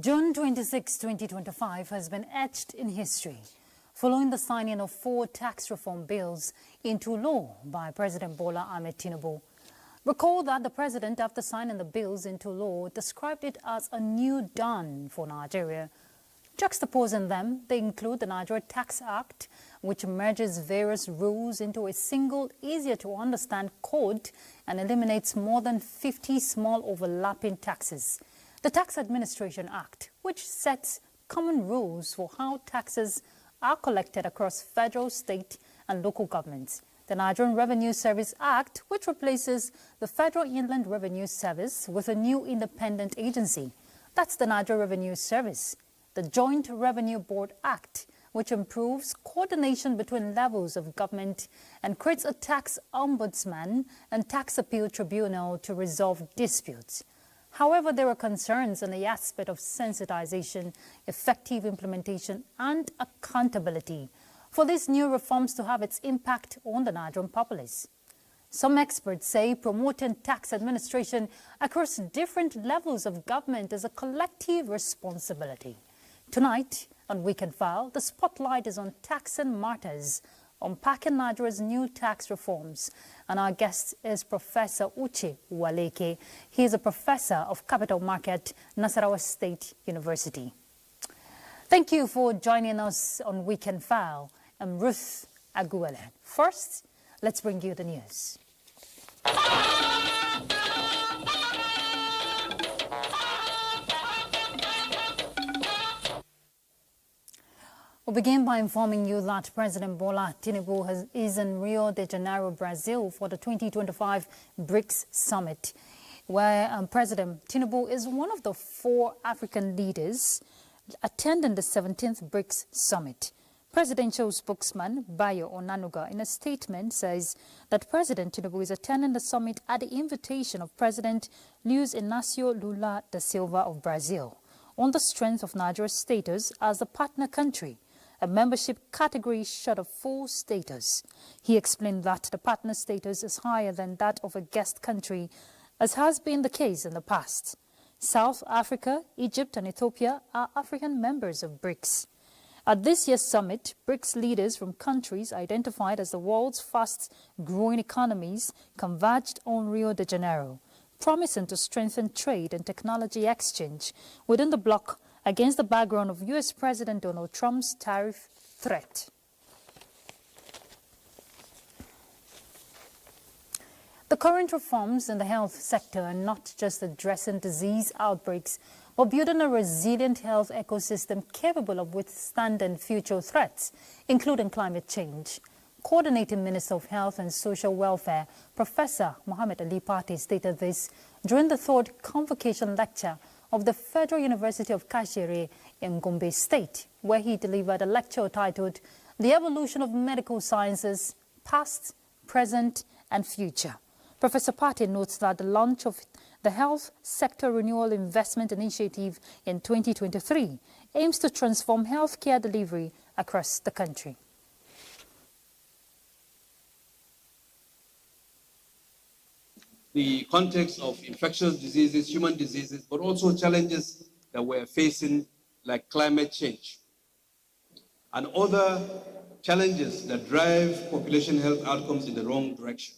June 26, 2025 has been etched in history following the signing of 4 tax reform bills into law by President Bola Tinubu. Recall that the president, after signing the bills into law, described it as a new dawn for Nigeria. Juxtaposing them, they include the Nigeria Tax Act, which merges various rules into a single, easier-to-understand code and eliminates more than 50 small overlapping taxes. The Tax Administration Act, which sets common rules for how taxes are collected across federal, state, and local governments. The Nigerian Revenue Service Act, which replaces the Federal Inland Revenue Service with a new independent agency. That's the Nigerian Revenue Service. The Joint Revenue Board Act, which improves coordination between levels of government and creates a tax ombudsman and tax appeal tribunal to resolve disputes. However, there are concerns on the aspect of sensitization, effective implementation, and accountability for these new reforms to have its impact on the Nigerian populace. Some experts say promoting tax administration across different levels of government is a collective responsibility. Tonight, on Weekend File, the spotlight is on taxing matters, unpacking Nigeria's new tax reforms. And our guest is Professor Uche Waleke. He is a professor of capital market, Nasarawa State University. Thank you for joining us on Weekend File. I'm Ruth Aguele. First, let's bring you the news. We'll begin by informing you that President Bola Tinubu is in Rio de Janeiro, Brazil for the 2025 BRICS Summit, where President Tinubu is one of the 4 African leaders attending the 17th BRICS Summit. Presidential spokesman Bayo Onanuga, in a statement, says that President Tinubu is attending the summit at the invitation of President Luiz Inácio Lula da Silva of Brazil, on the strength of Nigeria's status as a partner country, a membership category short of full status. He explained that the partner status is higher than that of a guest country, as has been the case in the past. South Africa, Egypt, and Ethiopia are African members of BRICS. At this year's summit, BRICS leaders from countries identified as the world's fast-growing economies converged on Rio de Janeiro, promising to strengthen trade and technology exchange within the bloc against the background of U.S. President Donald Trump's tariff threat. The current reforms in the health sector are not just addressing disease outbreaks, but building a resilient health ecosystem capable of withstanding future threats, including climate change. Coordinating Minister of Health and Social Welfare, Professor Mohammed Ali Pate, stated this during the 3rd convocation lecture of the Federal University of Kashir in Gombe State, where he delivered a lecture titled The Evolution of Medical Sciences, Past, Present and Future. Professor Pate notes that the launch of the Health Sector Renewal Investment Initiative in 2023 aims to transform healthcare delivery across the country. The context of infectious diseases, human diseases, but also challenges that we're facing like climate change and other challenges that drive population health outcomes in the wrong direction.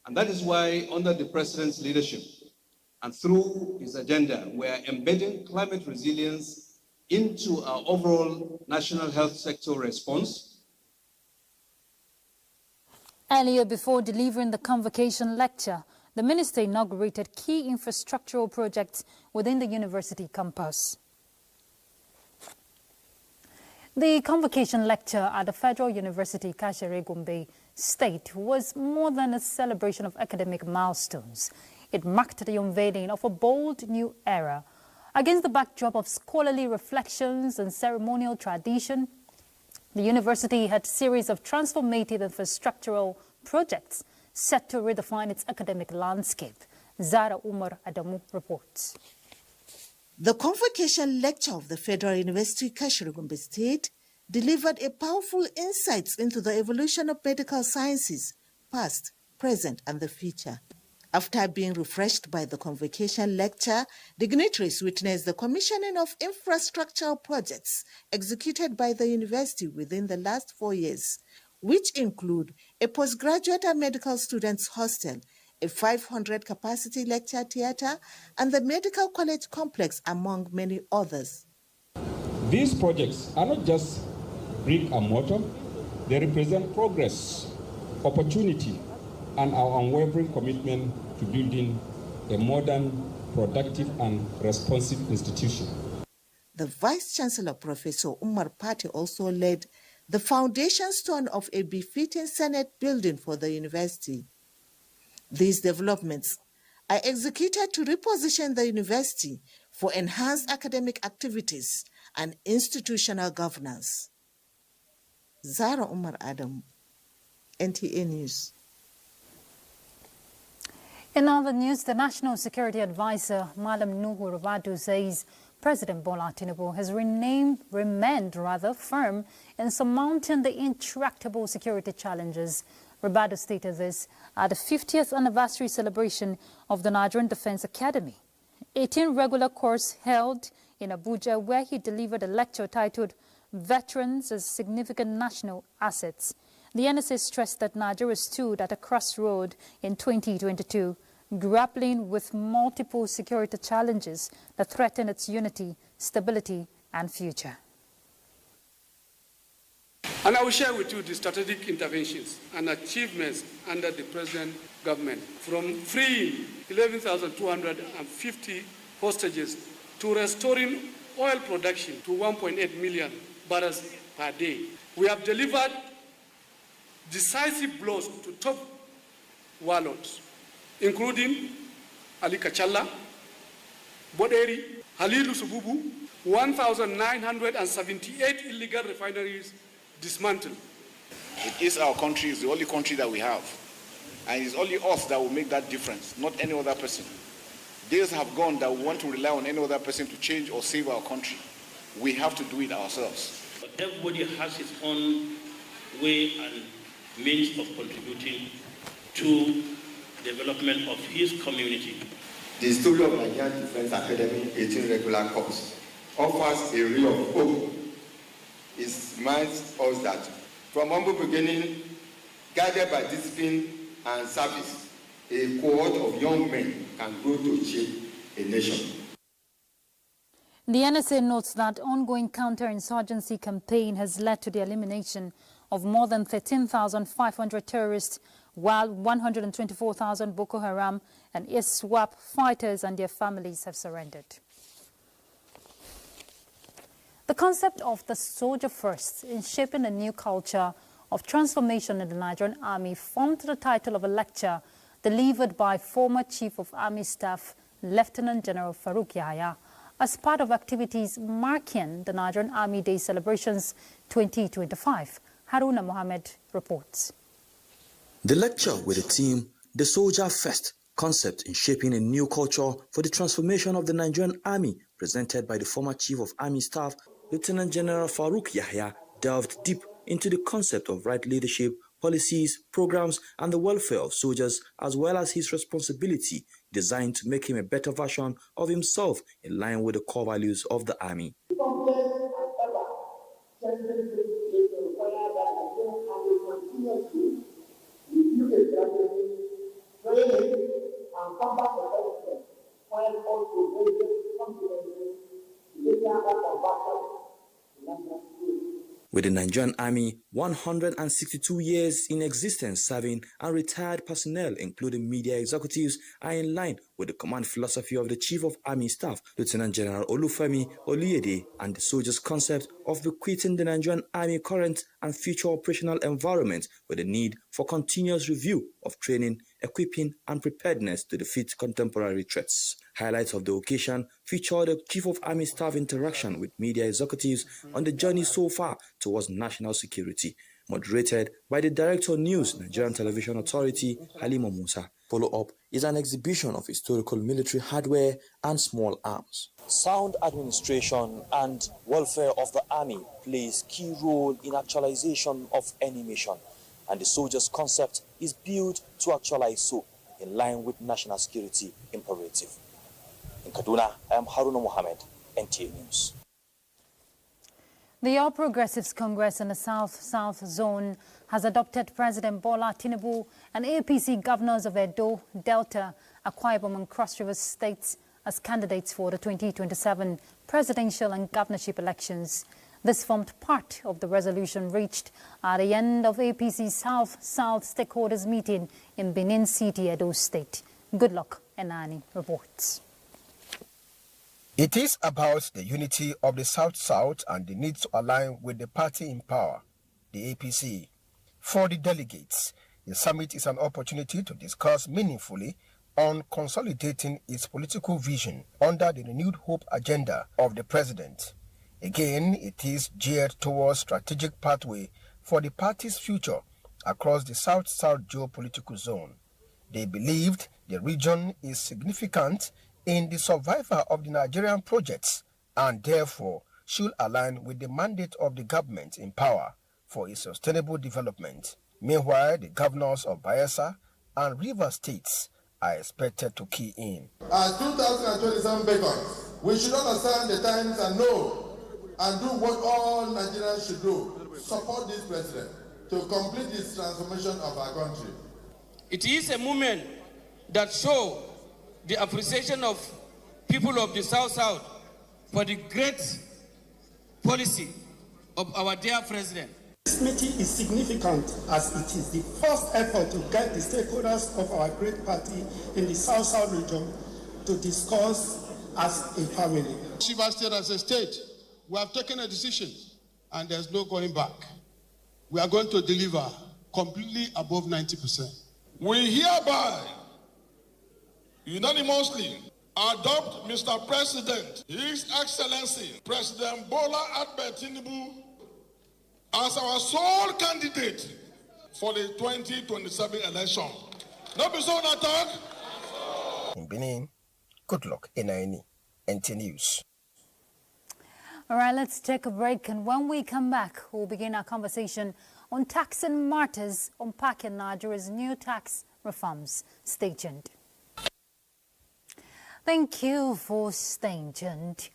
And that is why, under the President's leadership and through his agenda, we're embedding climate resilience into our overall national health sector response. Earlier, before delivering the convocation lecture, the minister inaugurated key infrastructural projects within the university campus. The convocation lecture at the Federal University Kashir Gombe State was more than a celebration of academic milestones. It marked the unveiling of a bold new era. Against the backdrop of scholarly reflections and ceremonial tradition, the university had a series of transformative infrastructural projects set to redefine its academic landscape. Zara Umar Adamu reports. The convocation lecture of the Federal University Kashir Gombe State delivered a powerful insights into the evolution of medical sciences, past, present, and the future. After being refreshed by the convocation lecture, dignitaries witnessed the commissioning of infrastructural projects executed by the university within the last 4 years, which include a postgraduate and medical students hostel, a 500-capacity lecture theatre, and the medical college complex, among many others. These projects are not just brick and mortar, they represent progress, opportunity, and our unwavering commitment to building a modern, productive, and responsive institution. The Vice-Chancellor, Professor Umar Pate, also led the foundation stone of a befitting Senate building for the university. These developments are executed to reposition the university for enhanced academic activities and institutional governance. Zara Umar Adam, NTA News. In other news, the National Security Advisor, Malam Nuhu Rabadu, says President Bola Tinubu has remained firm in surmounting the intractable security challenges. Rabadu stated this at the 50th anniversary celebration of the Nigerian Defense Academy, 18 regular course held in Abuja, where he delivered a lecture titled Veterans as Significant National Assets. The NSA stressed that Nigeria stood at a crossroad in 2022, grappling with multiple security challenges that threaten its unity, stability, and future. And I will share with you the strategic interventions and achievements under the present government, from freeing 11,250 hostages to restoring oil production to 1.8 million barrels per day. We have delivered decisive blows to top warlords, including Ali Kachala, Boderi, Halilu Sububu, 1,978 illegal refineries dismantled. It is our country, it's the only country that we have. And it's only us that will make that difference, not any other person. Days have gone that we want to rely on any other person to change or save our country. We have to do it ourselves. But everybody has his own way and means of contributing to development of his community. The story of Nigerian Defense Academy 18 regular course offers a ray of hope. It reminds us that from humble beginning, guided by discipline and service, a cohort of young men can grow to shape a nation. The NSA notes that ongoing counter-insurgency campaign has led to the elimination of more than 13,500 terrorists, while 124,000 Boko Haram and ISWAP fighters and their families have surrendered. The concept of the soldier first in shaping a new culture of transformation in the Nigerian Army formed the title of a lecture delivered by former Chief of Army Staff, Lieutenant General Farouk Yahya, as part of activities marking the Nigerian Army Day celebrations 2025. Haruna Mohammed reports. The lecture with the theme, The Soldier First, concept in shaping a new culture for the transformation of the Nigerian Army, presented by the former Chief of Army Staff, Lieutenant General Farouk Yahya, delved deep into the concept of right leadership, policies, programs, and the welfare of soldiers, as well as his responsibility, designed to make him a better version of himself in line with the core values of the Army. With the Nigerian Army 162 years in existence serving, and retired personnel, including media executives, are in line with the command philosophy of the Chief of Army Staff, Lieutenant General Olufemi Oluyede, and the soldiers' concept of bequeathing the Nigerian Army current and future operational environment with the need for continuous review of training, equipping, and preparedness to defeat contemporary threats. Highlights of the occasion featured the Chief of Army Staff interaction with media executives on the journey so far towards national security, moderated by the Director of News, Nigerian Television Authority, Halima Musa. Follow-up is an exhibition of historical military hardware and small arms. Sound administration and welfare of the Army plays key role in actualization of any mission, and the soldiers' concept is built to actualize so. in line with national security imperative. In Kaduna, I am Haruna Mohammed, NTA News. The All Progressives Congress in the South Zone has adopted President Bola Tinubu and APC governors of Edo, Delta, Akwa Ibom and Cross River states as candidates for the 2027 presidential and governorship elections. This formed part of the resolution reached at the end of APC South stakeholders meeting in Benin City, Edo State. Good luck, Enani reports. It is about the unity of the South and the need to align with the party in power, the APC. For the delegates, the summit is an opportunity to discuss meaningfully on consolidating its political vision under the renewed hope agenda of the president. Again, it is geared towards strategic pathway for the party's future across the South-South geopolitical zone. They believed the region is significant in the survival of the Nigerian projects and therefore should align with the mandate of the government in power for a sustainable development. Meanwhile, the governors of Bayelsa and River states are expected to key in. As 2027 beckons, we should understand the times and know and do what all Nigerians should do. Support this president to complete this transformation of our country. It is a movement that shows the appreciation of people of the South for the great policy of our dear president. This meeting is significant as it is the first effort to get the stakeholders of our great party in the South region to discuss as a family. Rivers State as a state, we have taken a decision and there's no going back. We are going to deliver completely above 90%. We hereby unanimously adopt Mr. President, His Excellency, President Bola Ahmed Tinubu, as our sole candidate for the 2027 election. No be so, Natak. In Benin, good luck, NTA News. All right, let's take a break, and when we come back, we'll begin our conversation on taxing martyrs, unpacking Nigeria's new tax reforms. Stay tuned. Thank you for staying tuned.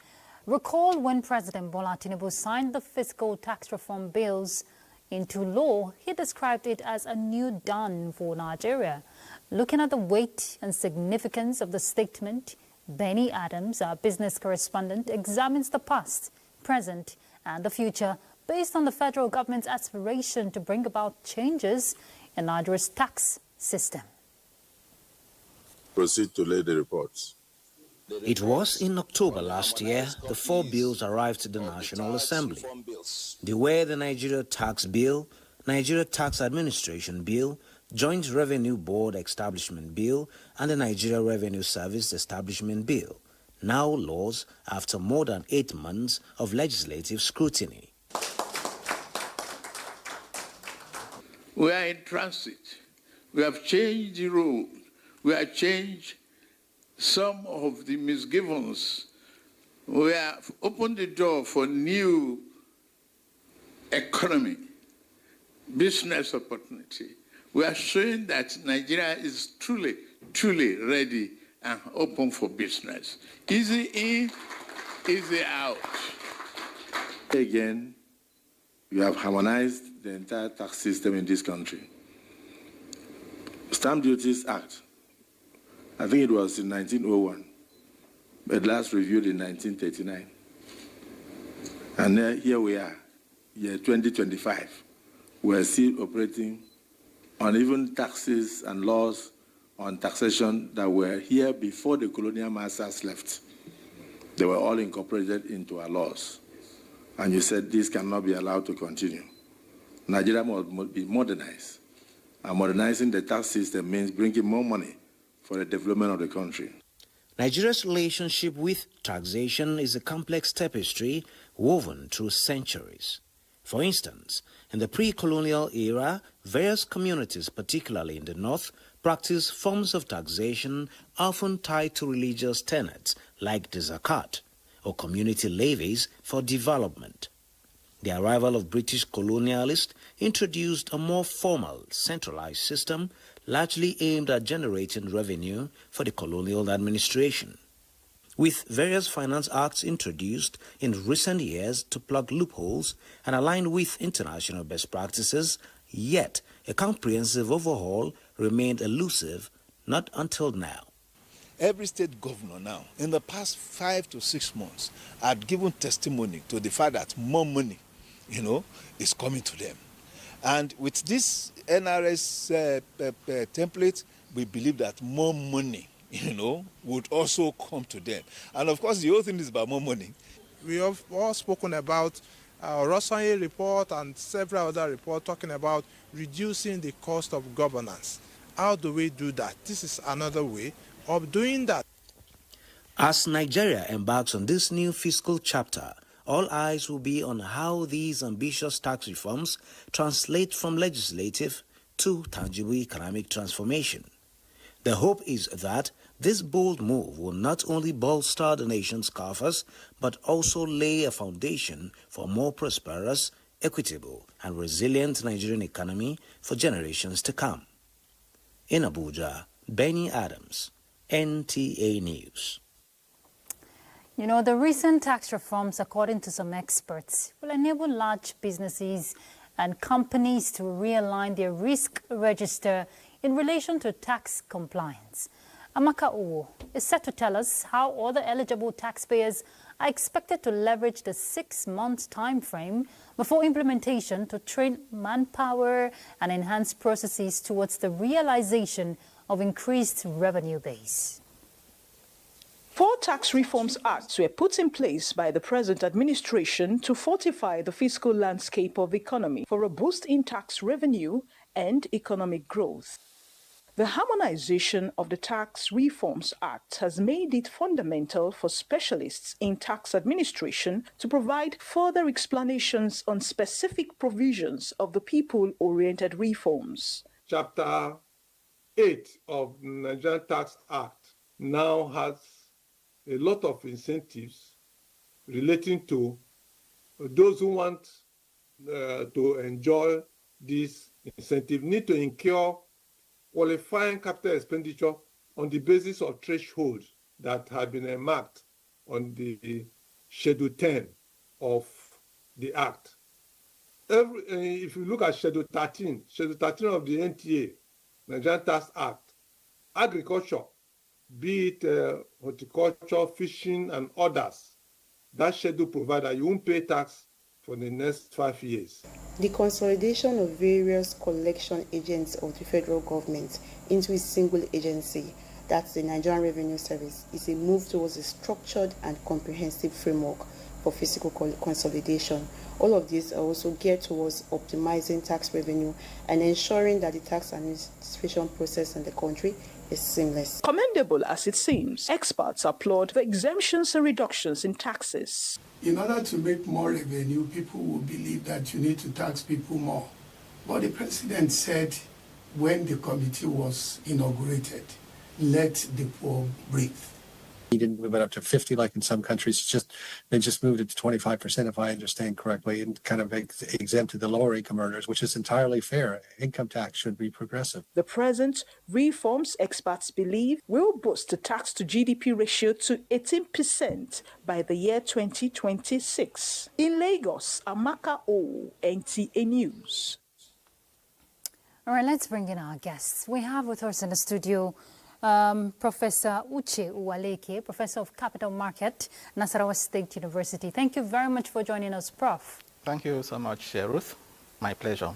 Recall when President Bola Tinubu signed the fiscal tax reform bills into law, he described it as a new dawn for Nigeria. Looking at the weight and significance of the statement, Benny Adams, our business correspondent, examines the past, present and the future based on the federal government's aspiration to bring about changes in Nigeria's tax system. Proceed to lay the reports. It was in October last year the 4 bills arrived to the National Assembly. They were the Nigeria Tax Bill, Nigeria Tax Administration Bill, Joint Revenue Board Establishment Bill, and the Nigeria Revenue Service Establishment Bill, now laws after more than 8 months of legislative scrutiny. We are in transit. We have changed the rule. We have changed some of the misgivings. We have opened the door for new economy, business opportunity. We are showing that Nigeria is truly, truly ready and open for business. Easy in, easy out. Again, you have harmonized the entire tax system in this country. Stamp Duties Act, I think it was in 1901, but last reviewed in 1939. And here we are, year 2025. We're still operating on even taxes and laws on taxation that were here before the colonial masters left. They were all incorporated into our laws. And you said this cannot be allowed to continue. Nigeria must be modernized. And modernizing the tax system means bringing more money for the development of the country. Nigeria's relationship with taxation is a complex tapestry woven through centuries. For instance, in the pre-colonial era, various communities, particularly in the north, practiced forms of taxation often tied to religious tenets like the zakat or community levies for development. The arrival of British colonialists introduced a more formal, centralized system largely aimed at generating revenue for the colonial administration. With various finance acts introduced in recent years to plug loopholes and align with international best practices, yet a comprehensive overhaul remained elusive not until now. Every state governor now, in the past 5 to 6 months, had given testimony to the fact that more money, is coming to them. And with this NRS template, we believe that more money, would also come to them. And of course, the whole thing is about more money. We have all spoken about Reshape report and several other reports talking about reducing the cost of governance. How do we do that? This is another way of doing that. As Nigeria embarks on this new fiscal chapter, all eyes will be on how these ambitious tax reforms translate from legislative to tangible economic transformation. The hope is that this bold move will not only bolster the nation's coffers, but also lay a foundation for a more prosperous, equitable, and resilient Nigerian economy for generations to come. In Abuja, Benny Adams, NTA News. The recent tax reforms, according to some experts, will enable large businesses and companies to realign their risk register in relation to tax compliance. Amaka Owo is set to tell us how other eligible taxpayers are expected to leverage the 6-month time frame before implementation to train manpower and enhance processes towards the realization of increased revenue base. 4 tax reforms acts were put in place by the present administration to fortify the fiscal landscape of the economy for a boost in tax revenue and economic growth. The harmonization of the Tax Reforms Act has made it fundamental for specialists in tax administration to provide further explanations on specific provisions of the people-oriented reforms. Chapter 8 of the Nigerian Tax Act now has a lot of incentives relating to those who want to enjoy this incentive need to incur qualifying capital expenditure on the basis of thresholds that have been marked on the Schedule 10 of the Act. If you look at Schedule 13 of the NTA, Nigerian Tax Act, agriculture, be it horticulture, fishing, and others, that schedule provides that you won't pay tax for the next 5 years. The consolidation of various collection agents of the federal government into a single agency, that's the Nigerian Revenue Service, is a move towards a structured and comprehensive framework for fiscal consolidation. All of these are also geared towards optimizing tax revenue and ensuring that the tax administration process in the country is seamless. Commendable as it seems, experts applaud the exemptions and reductions in taxes. In order to make more revenue, people will believe that you need to tax people more. But the president said when the committee was inaugurated, let the poor breathe. He didn't move it up to 50 like in some countries. They just moved it to 25%, if I understand correctly, and kind of exempted the lower income earners, which is entirely fair. Income tax should be progressive. The present reforms, experts believe, will boost the tax to GDP ratio to 18% by the year 2026. In Lagos, Amaka O, NTA News. All right, let's bring in our guests. We have with us in the studio Professor Uche Uwaleke, Professor of Capital Market, Nasarawa State University. Thank you very much for joining us, Prof. Thank you so much, Ruth. My pleasure.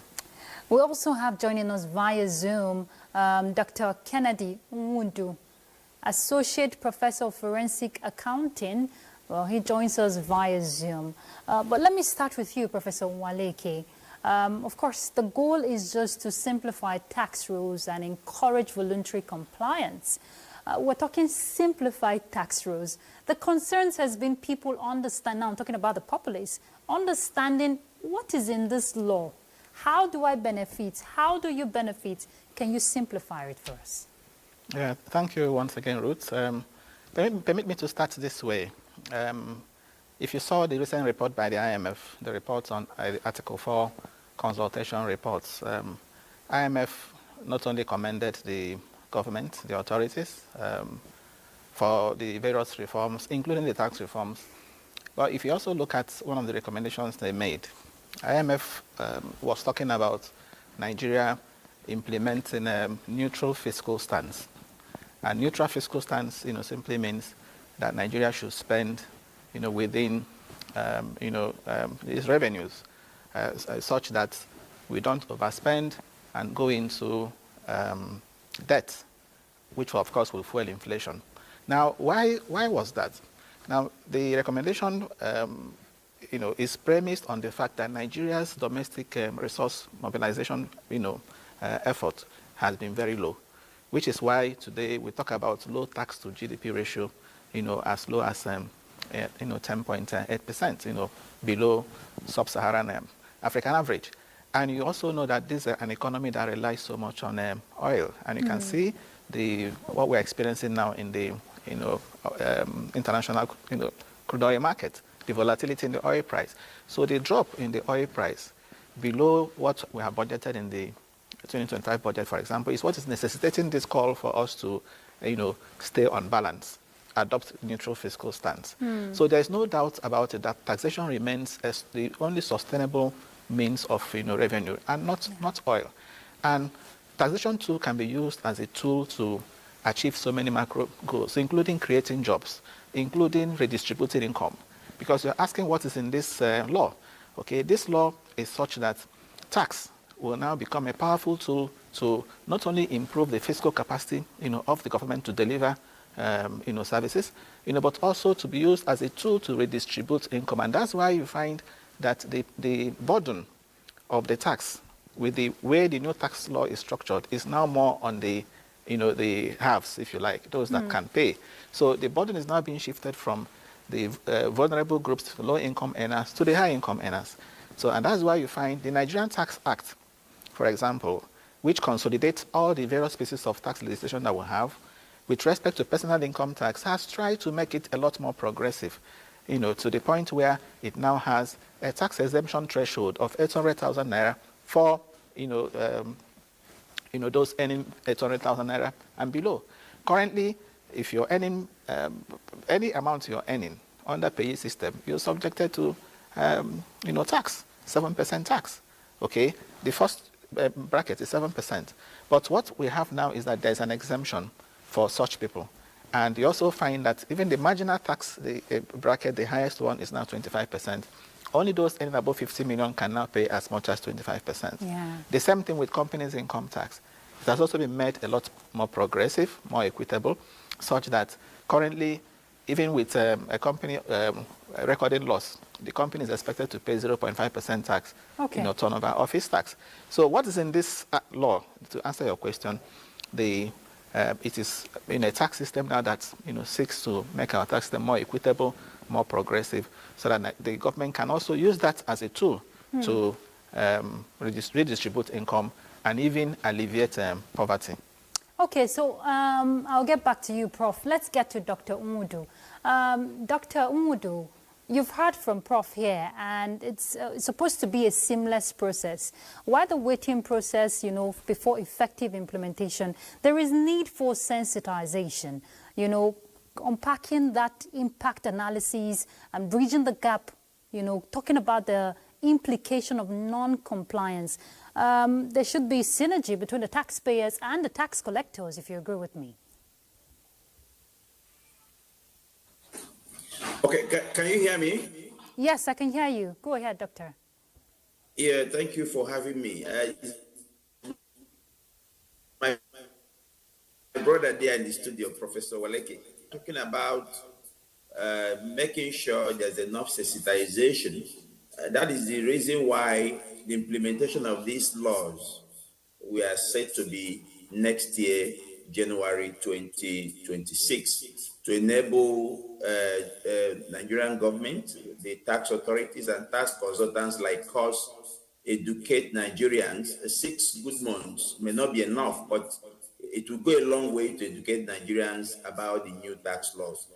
We also have joining us via Zoom Dr. Kennedy Nwundu, Associate Professor of Forensic Accounting. Well, he joins us via Zoom. But let me start with you, Professor Uwaleke. Of course, the goal is just to simplify tax rules and encourage voluntary compliance. We're talking simplified tax rules. The concerns has been people understand, now I'm talking about the populace, understanding what is in this law. How do I benefit? How do you benefit? Can you simplify it for us? Yeah, thank you once again, Ruth. Permit me to start this way. If you saw the recent report by the IMF, the reports on Article 4 consultation reports, IMF not only commended the government, the authorities, for the various reforms, including the tax reforms. But if you also look at one of the recommendations they made, IMF was talking about Nigeria implementing a neutral fiscal stance. And neutral fiscal stance, simply means that Nigeria should spend, within, these revenues, such that we don't overspend and go into debt, which of course will fuel inflation. Now, why was that? Now, the recommendation, is premised on the fact that Nigeria's domestic resource mobilization, effort has been very low, which is why today we talk about low tax to GDP ratio, as low as 10.8%, below sub-Saharan African average. And you also know that this is an economy that relies so much on oil, and you can see what we're experiencing now in the international crude oil market, the volatility in the oil price. So the drop in the oil price below what we have budgeted in the 2025 budget, for example, is what is necessitating this call for us to, stay on balance, adopt neutral fiscal stance. So there's no doubt about it that taxation remains as the only sustainable means of revenue, and not oil. And taxation too can be used as a tool to achieve so many macro goals, including creating jobs, including redistributing income. Because you're asking what is in this law. Okay, this law is such that tax will now become a powerful tool to not only improve the fiscal capacity, of the government to deliver, services, but also to be used as a tool to redistribute income. And that's why you find that the burden of the tax, with the way the new tax law is structured, is now more on the haves, if you like, those that can pay. So the burden is now being shifted from the vulnerable groups, low-income earners, to the high-income earners. So, and that's why you find the Nigerian Tax Act, for example, which consolidates all the various pieces of tax legislation that we have, with respect to personal income tax, has tried to make it a lot more progressive, to the point where it now has a tax exemption threshold of 800,000 naira for, those earning 800,000 naira and below. Currently, if you're earning any amount you're earning under payee system, you're subjected to, tax, 7% tax. Okay, the first bracket is 7%. But what we have now is that there's an exemption for such people. And you also find that even the marginal tax bracket, the highest one, is now 25%. Only those earning above 50 million can now pay as much as 25%. Yeah. The same thing with companies' income tax. It has also been made a lot more progressive, more equitable, such that currently, even with a company recording loss, the company is expected to pay 0.5% tax, turnover office tax. So what is in this law, to answer your question, it is in a tax system now that seeks to make our tax system more equitable, more progressive, so that the government can also use that as a tool to redistribute income and even alleviate poverty. Okay, so I'll get back to you, Prof. Let's get to Dr. Umudu. Dr. Umudu, you've heard from Prof here, and it's supposed to be a seamless process. While the waiting process, before effective implementation, there is need for sensitization, unpacking that impact analysis and bridging the gap, talking about the implication of non-compliance. There should be synergy between the taxpayers and the tax collectors, if you agree with me. Okay, can you hear me? Yes, I can hear you. Go ahead, Doctor. Yeah, thank you for having me. My brother there in the studio, Professor Waleke, talking about making sure there's enough sensitization. That is the reason why the implementation of these laws we are set to be next year, January 2026, to enable Nigerian government, the tax authorities and tax consultants like us educate Nigerians. 6 good months may not be enough, but it will go a long way to educate Nigerians about the new tax laws.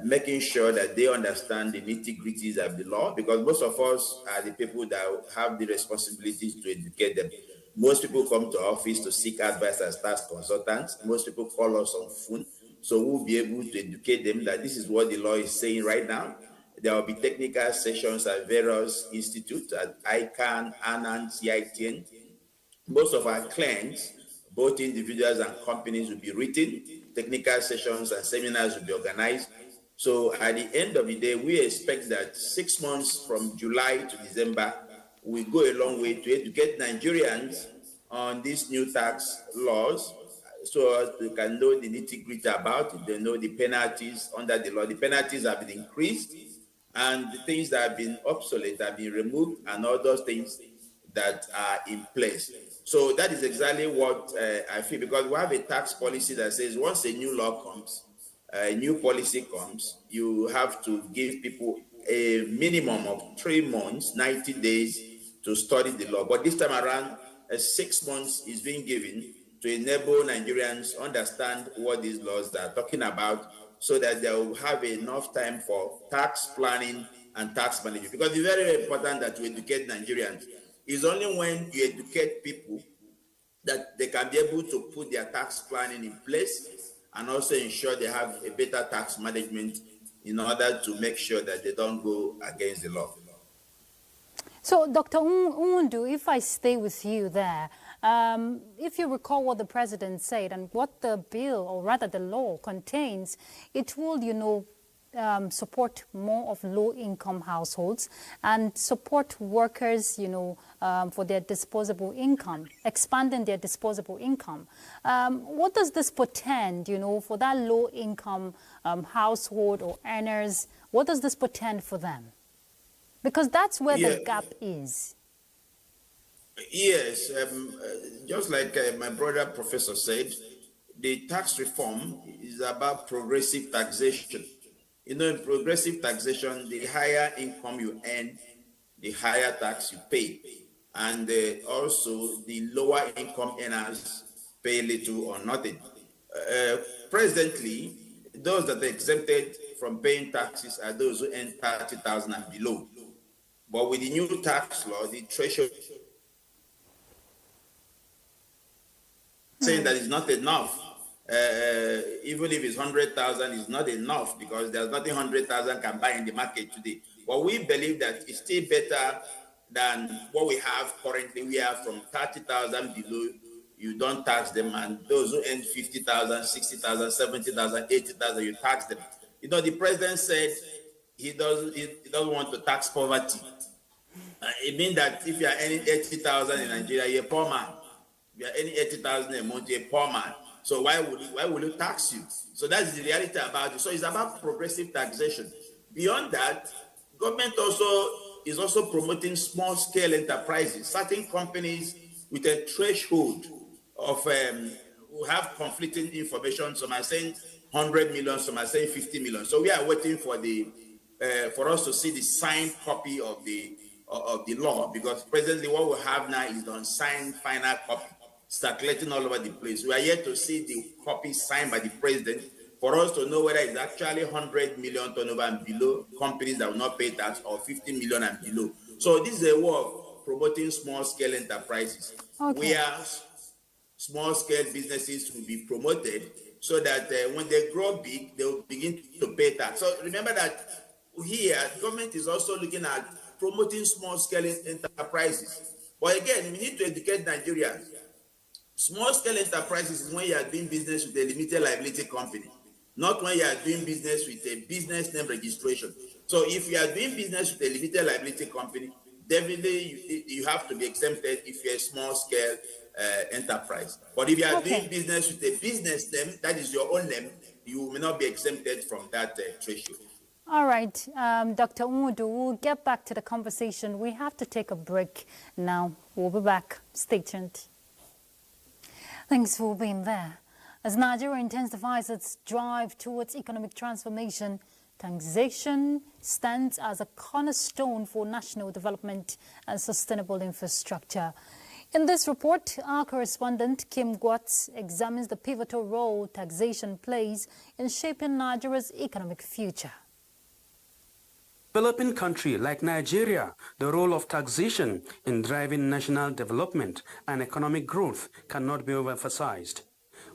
Making sure that they understand the nitty-gritties of the law, because most of us are the people that have the responsibility to educate them. Most people come to our office to seek advice as tax consultants. Most people call us on phone. So we'll be able to educate them that this is what the law is saying right now. There will be technical sessions at various institutes, at ICANN, ANAN, CITN. Most of our clients, both individuals and companies, will be written. Technical sessions and seminars will be organized. So at the end of the day, we expect that 6 months from July to December will go a long way to educate Nigerians on these new tax laws, so they can know the nitty-gritty about it. They know the penalties under the law. The penalties have been increased, and the things that have been obsolete have been removed, and all those things that are in place. So that is exactly what I feel, because we have a tax policy that says once a new law comes, a new policy comes, you have to give people a minimum of 3 months, 90 days to study the law. But this time around, 6 months is being given to enable Nigerians understand what these laws are talking about, so that they will have enough time for tax planning and tax management. Because it's very, very important that you educate Nigerians. It's only when you educate people that they can be able to put their tax planning in place and also ensure they have a better tax management in order to make sure that they don't go against the law. So, Dr. Undu, if I stay with you there, if you recall what the president said and what the bill, or rather the law, contains, it will, support more of low-income households and support workers, for their disposable income, expanding their disposable income. What does this portend, for that low-income household or earners? What does this portend for them? Because that's where the gap is. Yes, just like my brother professor said, the tax reform is about progressive taxation. In progressive taxation, the higher income you earn, the higher tax you pay. And also the lower income earners pay little or nothing. Presently, those that are exempted from paying taxes are those who earn 30,000 and below. But with the new tax law, the threshold saying that it's not enough. Even if it's 100,000, it's not enough, because there's nothing 100,000 can buy in the market today. But we believe that it's still better than what we have currently. We have from 30,000 below, you don't tax them, and those who earn 50,000, 60,000, 70,000, 80,000, you tax them. The president said he doesn't want to tax poverty. It means that if you are earning 80,000 in Nigeria, you're a poor man. If you are earning 80,000 a month, you're a poor man. So why would it tax you? So that's the reality about it. So it's about progressive taxation. Beyond that, government is also promoting small-scale enterprises. Certain companies with a threshold of who have conflicting information. Some are saying 100 million, some are saying 50 million. So we are waiting for for us to see the signed copy of the law, because presently what we have now is the unsigned final copy circulating all over the place. We are yet to see the copy signed by the president for us to know whether it's actually 100 million turnover and below companies that will not pay tax, or 50 million and below. So this is a way of promoting small-scale enterprises, where small-scale businesses will be promoted, so that when they grow big, they will begin to pay tax. So remember that here, government is also looking at promoting small-scale enterprises. But again, we need to educate Nigerians. Small-scale enterprises is when you are doing business with a limited liability company, not when you are doing business with a business name registration. So if you are doing business with a limited liability company, definitely you have to be exempted if you're a small-scale enterprise. But if you are doing business with a business name, that is your own name, you may not be exempted from that threshold. All right, Dr. Umudu, we'll get back to the conversation. We have to take a break now. We'll be back. Stay tuned. Thanks for being there. As Nigeria intensifies its drive towards economic transformation, taxation stands as a cornerstone for national development and sustainable infrastructure. In this report, our correspondent Kim Gwatz examines the pivotal role taxation plays in shaping Nigeria's economic future. developing country like Nigeria, the role of taxation in driving national development and economic growth cannot be overemphasized.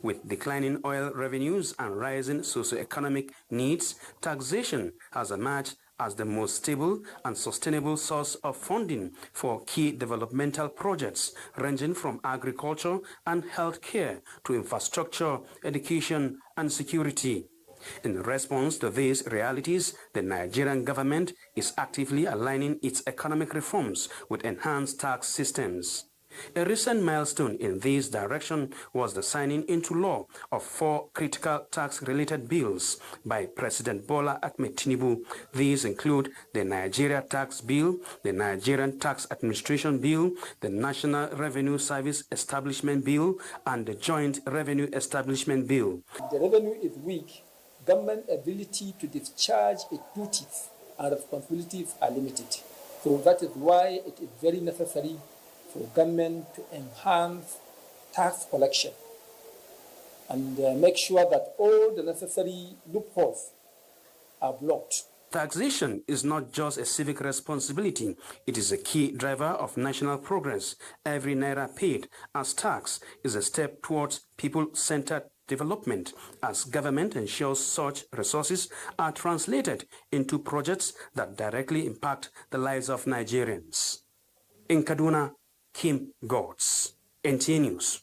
With declining oil revenues and rising socio-economic needs, taxation has emerged as the most stable and sustainable source of funding for key developmental projects ranging from agriculture and healthcare to infrastructure, education, and security. In response to these realities, the Nigerian government is actively aligning its economic reforms with enhanced tax systems. A recent milestone in this direction was the signing into law of 4 critical tax-related bills by President Bola Tinubu. These include the Nigeria Tax Bill, the Nigerian Tax Administration Bill, the National Revenue Service Establishment Bill, and the Joint Revenue Establishment Bill. The revenue is weak. Government ability to discharge its duties and responsibilities are limited. So that is why it is very necessary for government to enhance tax collection and make sure that all the necessary loopholes are blocked. Taxation is not just a civic responsibility, it is a key driver of national progress. Every naira paid as tax is a step towards people-centered development as government ensures such resources are translated into projects that directly impact the lives of Nigerians. In Kaduna, Kim Godds, NTA News.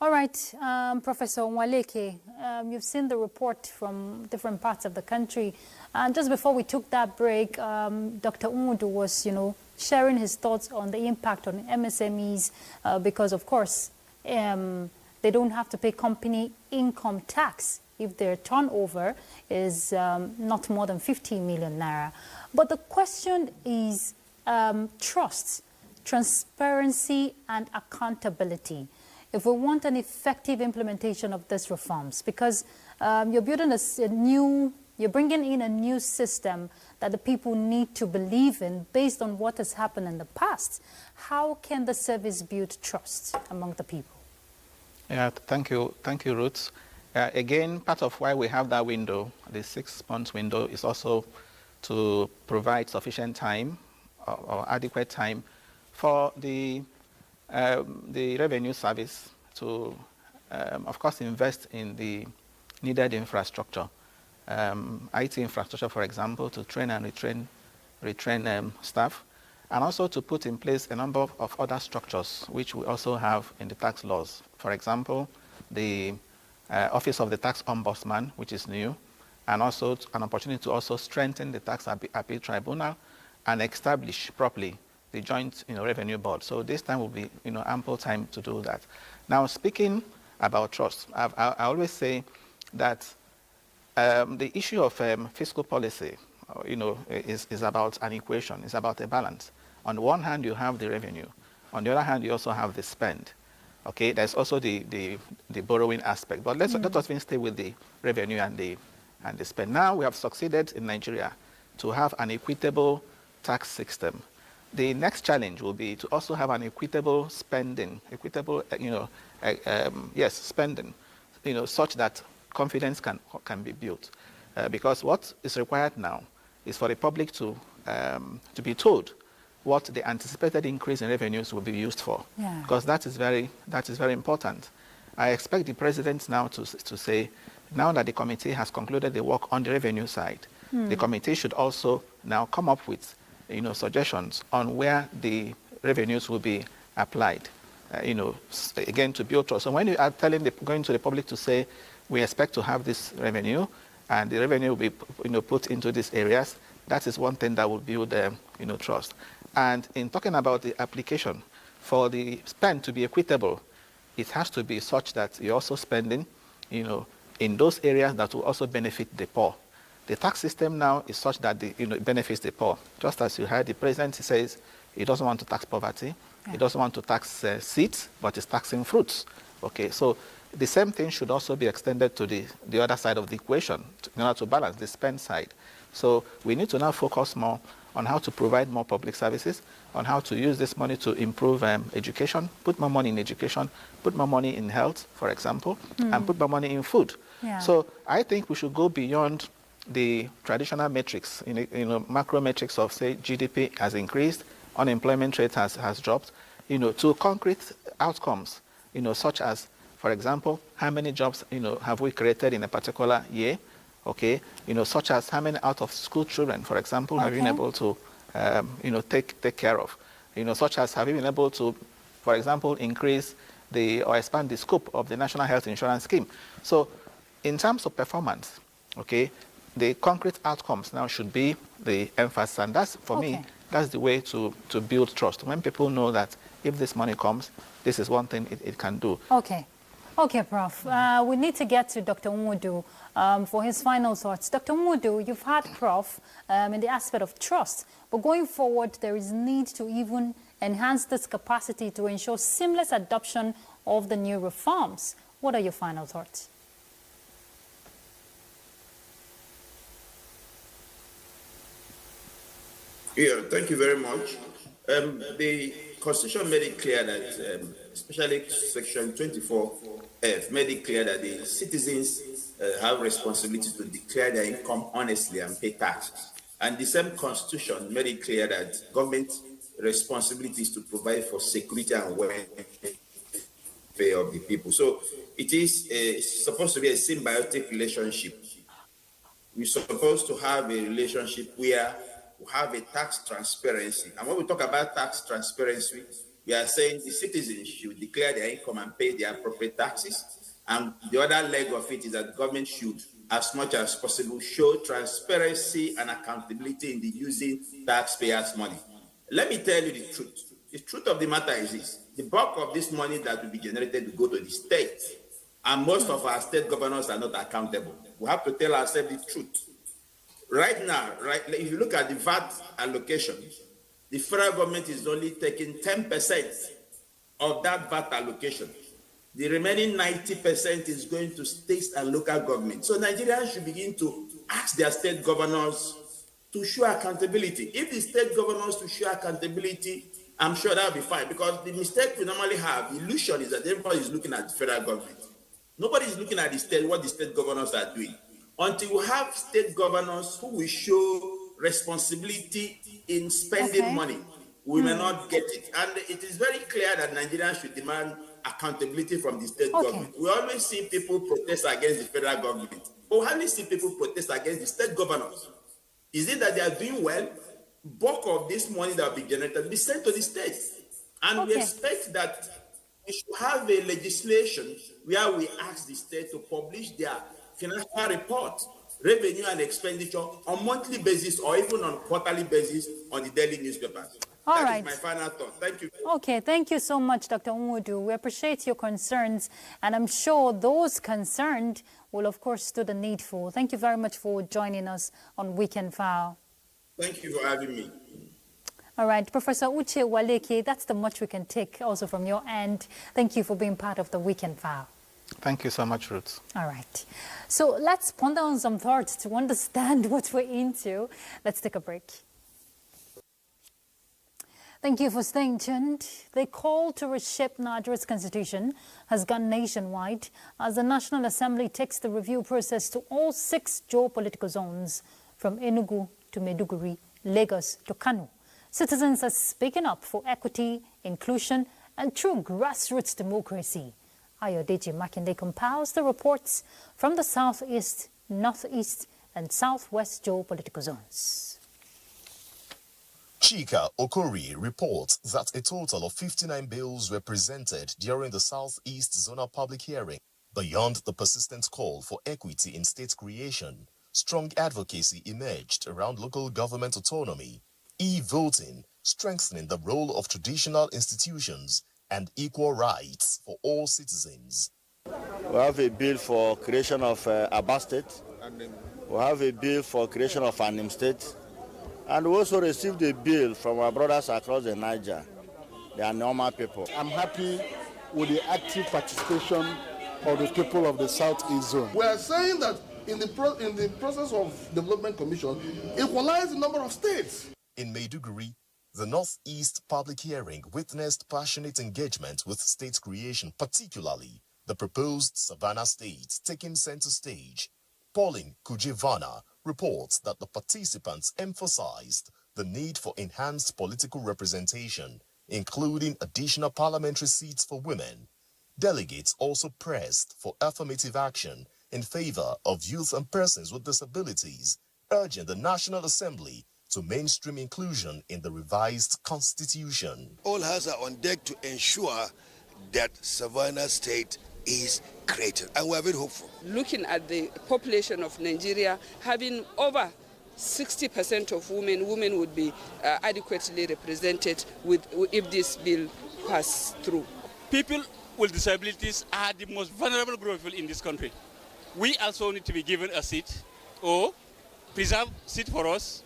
All right, Professor Nwaleke, you've seen the report from different parts of the country. And just before we took that break, Dr. Umudu was, sharing his thoughts on the impact on MSMEs because, of course, they don't have to pay company income tax if their turnover is not more than 50 million naira. But the question is trust, transparency, and accountability. If we want an effective implementation of these reforms, because you're building you're bringing in a new system that the people need to believe in based on what has happened in the past, how can the service build trust among the people? Yeah, thank you, Ruth. Again, part of why we have that window, the 6-month window, is also to provide sufficient time or adequate time for the revenue service to, of course, invest in the needed infrastructure, IT infrastructure, for example, to train and retrain staff, and also to put in place a number of other structures which we also have in the tax laws. For example, the Office of the Tax Ombudsman, which is new, and also an opportunity to also strengthen the Tax Appeal Tribunal and establish properly the Joint Revenue Board. So this time will be ample time to do that. Now, speaking about trust, I always say that the issue of fiscal policy, is about an equation. It's about a balance. On the one hand, you have the revenue. On the other hand, you also have the spend. Okay, there's also the borrowing aspect. But let us stay with the revenue and the spend. Now we have succeeded in Nigeria to have an equitable tax system. The next challenge will be to also have an equitable spending, spending, such that confidence can be built. Because what is required now is for the public to be told what the anticipated increase in revenues will be used for. Yeah. Because that is very important. I expect the president now to say, now that the committee has concluded the work on the revenue side, the committee should also now come up with suggestions on where the revenues will be applied, again, to build trust. So when you are going to the public to say, we expect to have this revenue, and the revenue will be put into these areas, that is one thing that will build trust. And in talking about the application, for the spend to be equitable, it has to be such that you're also spending, in those areas that will also benefit the poor. The tax system now is such that it benefits the poor. Just as you heard, the president says he doesn't want to tax poverty, he doesn't want to tax seeds, but he's taxing fruits. Okay, so the same thing should also be extended to the other side of the equation in order to balance the spend side. So we need to now focus more on how to provide more public services, on how to use this money to improve education, put more money in education, put more money in health, for example, and put more money in food. Yeah. So I think we should go beyond the traditional metrics, macro metrics of, say, GDP has increased, unemployment rate has dropped, to concrete outcomes, such as, for example, how many jobs, have we created in a particular year, okay, such as how many out-of-school children, for example, have you been able to, take care of, such as have you been able to, for example, increase or expand the scope of the National Health Insurance Scheme. So in terms of performance, okay, the concrete outcomes now should be the emphasis. And that's, for me, that's the way to build trust. When people know that if this money comes, this is one thing it can do. Okay. Okay, Prof. We need to get to Dr. Umudu for his final thoughts. Dr. Umudu, you've had Prof in the aspect of trust, but going forward, there is need to even enhance this capacity to ensure seamless adoption of the new reforms. What are your final thoughts? Yeah, thank you very much. The Constitution made it clear that, especially Section 24F, made it clear that the citizens have responsibility to declare their income honestly and pay taxes. And the same Constitution made it clear that government responsibility is to provide for security and welfare of the people. So it is supposed to be a symbiotic relationship. We're supposed to have a relationship where we have a tax transparency. And when we talk about tax transparency, we are saying the citizens should declare their income and pay their appropriate taxes. And the other leg of it is that the government should, as much as possible, show transparency and accountability in the using taxpayers' money. Let me tell you the truth. The truth of the matter is this. The bulk of this money that will be generated will go to the state. And most of our state governors are not accountable. We have to tell ourselves the truth. Right now, if you look at the VAT allocation, the federal government is only taking 10% of that VAT allocation. The remaining 90% is going to states and local government. So Nigerians should begin to ask their state governors to show accountability. If the state governors to show accountability, I'm sure that'll be fine, because the mistake we normally have, the illusion is that everybody is looking at the federal government. Nobody is looking at the state, what the state governors are doing. Until we have state governors who will show responsibility in spending money, we may not get it. And it is very clear that Nigerians should demand accountability from the state government. We always see people protest against the federal government, but we hardly see people protest against the state governors. Is it that they are doing well? Bulk of this money that will be generated will be sent to the states. And we expect that we should have a legislation where we ask the state to publish their financial report, revenue and expenditure on monthly basis or even on quarterly basis on the daily newspapers. All That right. is my final thought. Thank you. Okay, thank you so much, Dr. Umudu. We appreciate your concerns, and I'm sure those concerned will, of course, do the needful. Thank you very much for joining us on Weekend File. Thank you for having me. All right, Professor Uche Waleke, that's the much we can take also from your end. Thank you for being part of the Weekend File. Thank you so much, Ruth. All right. So let's ponder on some thoughts to understand what we're into. Let's take a break. Thank you for staying tuned. The call to reshape Nigeria's constitution has gone nationwide as the National Assembly takes the review process to all 6 geopolitical zones, from Enugu to Maiduguri, Lagos to Kano. Citizens are speaking up for equity, inclusion, and true grassroots democracy. Ayodeji Makinde compiles the reports from the southeast, northeast, and southwest geopolitical zones. Chika Okori reports that a total of 59 bills were presented during the Southeast Zonal public hearing. Beyond the persistent call for equity in state creation, strong advocacy emerged around local government autonomy, e-voting, strengthening the role of traditional institutions, and equal rights for all citizens. We have a bill for creation of Aba State. We have a bill for creation of Anim State. And we also received a bill from our brothers across the Niger. They are normal people. I'm happy with the active participation of the people of the Southeast Zone. We are saying that in the process of development commission, equalize the number of states. In Maiduguri, the Northeast public hearing witnessed passionate engagement with state creation, particularly the proposed Savannah State taking center stage. Pauline Kujivana, reports that the participants emphasized the need for enhanced political representation, including additional parliamentary seats for women. Delegates also pressed for affirmative action in favor of youth and persons with disabilities, urging the National Assembly to mainstream inclusion in the revised constitution. All hands are on deck to ensure that Savannah State is created, and we are very hopeful. Looking at the population of Nigeria, having over 60% of women would be adequately represented if this bill passes through. People with disabilities are the most vulnerable group of people in this country. We also need to be given a seat or preserve seat for us,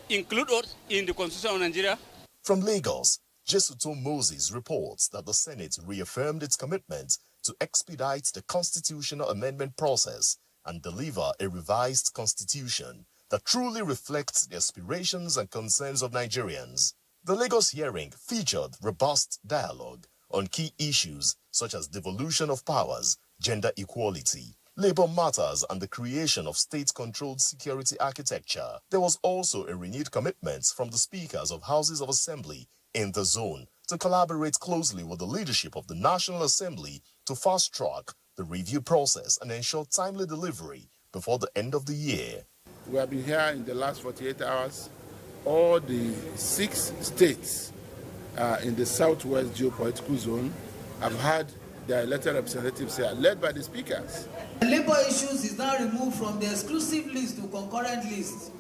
include us in the Constitution of Nigeria. From Lagos, Jesuto Moses reports that the Senate reaffirmed its commitment to expedite the constitutional amendment process and deliver a revised constitution that truly reflects the aspirations and concerns of Nigerians. The Lagos hearing featured robust dialogue on key issues such as devolution of powers, gender equality, labor matters, and the creation of state-controlled security architecture. There was also a renewed commitment from the speakers of houses of assembly in the zone to collaborate closely with the leadership of the National Assembly to fast-track the review process and ensure timely delivery before the end of the year. We have been here in the last 48 hours. All the 6 states in the southwest geopolitical zone have had their elected representatives here, led by the speakers. Labor issues is now removed from the exclusive list to concurrent list.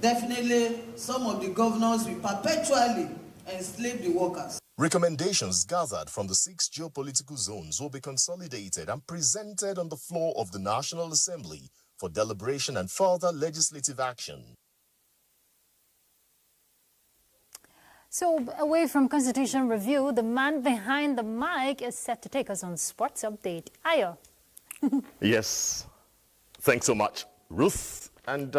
Definitely, some of the governors will perpetually enslave the workers. Recommendations gathered from the 6 geopolitical zones will be consolidated and presented on the floor of the National Assembly for deliberation and further legislative action. So, away from Constitution Review, the man behind the mic is set to take us on Sports Update. Ayo. Yes, thanks so much, Ruth. And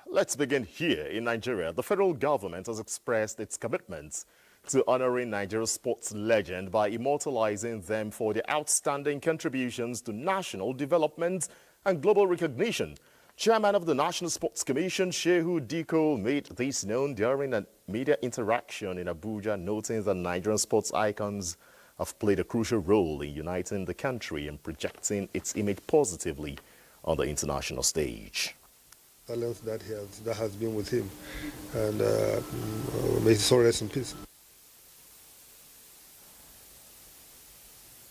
let's begin here in Nigeria. The federal government has expressed its commitment to honoring Nigeria's sports legend by immortalizing them for their outstanding contributions to national development and global recognition. Chairman of the National Sports Commission, Shehu Diko, made this known during a media interaction in Abuja, noting that Nigerian sports icons have played a crucial role in uniting the country and projecting its image positively on the international stage. Talents that has been with him, and may his soul rest in peace.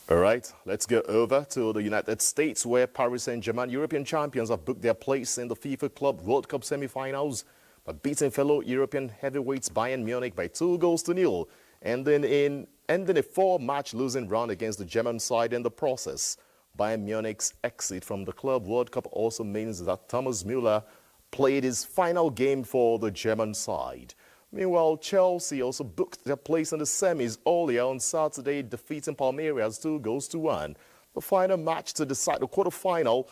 All right, let's go over to the United States, where Paris Saint-Germain, European champions, have booked their place in the FIFA Club World Cup semi-finals by beating fellow European heavyweights Bayern Munich by 2-0, ending a 4-match losing run against the German side in the process. Bayern Munich's exit from the Club World Cup also means that Thomas Müller played his final game for the German side. Meanwhile, Chelsea also booked their place in the semis earlier on Saturday, defeating Palmeiras 2-1. The final match to decide the quarterfinal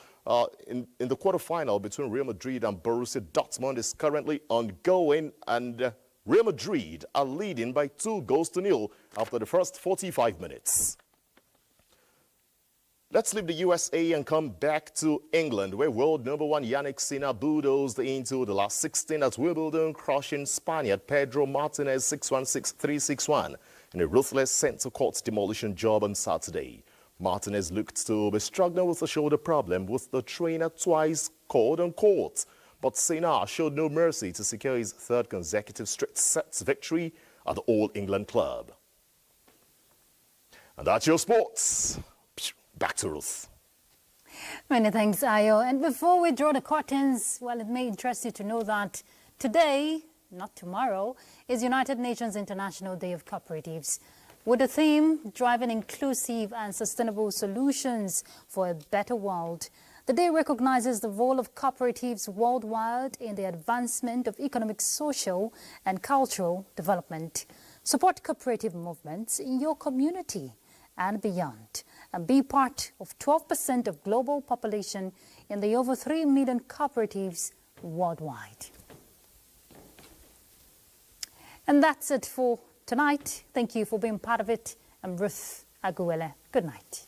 in the quarterfinal between Real Madrid and Borussia Dortmund is currently ongoing, and Real Madrid are leading by 2-0 after the first 45 minutes. Let's leave the USA and come back to England, where world number 1 Yannick Sinner bulldozed into the last 16 at Wimbledon, crushing Spaniard Pedro Martinez 6-1, 6-3, 6-1 in a ruthless centre-court demolition job on Saturday. Martinez looked to be struggling with a shoulder problem, with the trainer twice called on court. But Sinner showed no mercy to secure his 3rd consecutive straight sets victory at the All England club. And that's your sports. Back to Ruth. Many thanks, Ayo. And before we draw the curtains, well, it may interest you to know that today, not tomorrow, is United Nations International Day of Cooperatives, with the theme driving inclusive and sustainable solutions for a better world. The day recognizes the role of cooperatives worldwide in the advancement of economic, social, and cultural development. Support cooperative movements in your community and beyond, and be part of 12% of global population in the over 3 million cooperatives worldwide. And that's it for tonight. Thank you for being part of it. I'm Ruth Aguele. Good night.